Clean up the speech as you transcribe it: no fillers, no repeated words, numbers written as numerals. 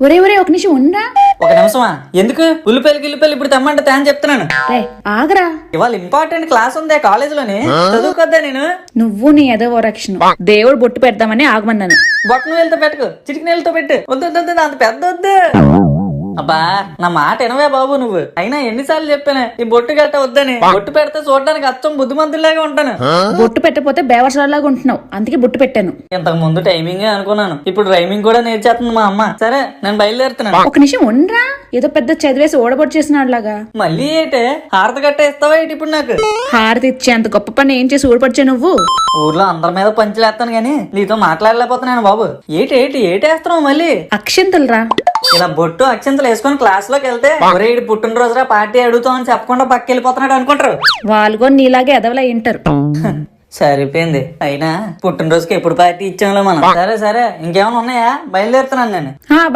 ఒరే ఒరే ఒక నిమిషం ఉండరా. ఒక నిమిషమా? ఎందుకు? ఉల్లిపాయలు ఇప్పుడు తెమ్మంటే తేని చెప్తున్నాను. రే ఆగరా. ఇవాళ ఇంపార్టెంట్ క్లాస్ ఉంది కాలేజీలోని, చదువుకొద్దా నేను? నువ్వు నీ ఏదో రక్షణ. దేవుడు బొట్టు పెడదామని ఆగమన్నాను. బొట్టను వేలతో పెట్టుకు, చిటికి నీళ్ళతో పెట్టు. వద్దు అంత పెద్ద వద్దు. అబ్బా నా మాట వినవే బాబు నువ్వు. అయినా ఎన్నిసార్లు చెప్పాను ఈ బొట్టు గట్ట వద్దని. బొట్టు పెడితే చూడడానికి అచ్చం బుద్ధిమంతులాగా ఉంటాను. బొట్టు పెట్టకపోతే బేవర్సలాగా ఉంటున్నావు, అందుకే బొట్టు పెట్టాను. ఇంతకు ముందు టైమింగ్ అనుకున్నాను, ఇప్పుడు రైమింగ్ కూడా నేర్చేస్తుంది మా అమ్మ. సరే నేను బయలుదేరుతున్నాను. ఒక నిమిషం ఉండరా. ఏదో పెద్ద చదివేసి ఓడబొట్టు చేసినాడులాగా. మళ్ళీ ఏంటే హారతి గట్ట ఇస్తావా ఏంటి ఇప్పుడు నాకు? హారతి ఇచ్చే అంత గొప్ప పని ఏం చేసి ఓడపడిచా నువ్వు? ఊర్లో అందరి మీద పంచులేస్తాను గానీ నీతో మాట్లాడలేకపోతున్నాను బాబు. ఏటేస్తున్నావు మళ్ళీ? అక్షింతలు రా. ఇలా బొట్టు అక్షంతలు వేసుకొని క్లాస్ లోకి వెళ్తే ఒరే ఈడు పుట్టినరోజురా పార్టీ అడుగుతామని చెప్పకుండా పక్క వెళ్ళిపోతున్నాడు అనుకుంటారు. వాళ్ళు కూడా నీలాగే ఎదవలా వింటారు. సరిపోయింది. అయినా పుట్టినరోజుకి ఎప్పుడు పార్టీ ఇచ్చాంలో మనం. సరే ఇంకేమైనా ఉన్నాయా? బయలుదేరుతున్నాను నేను.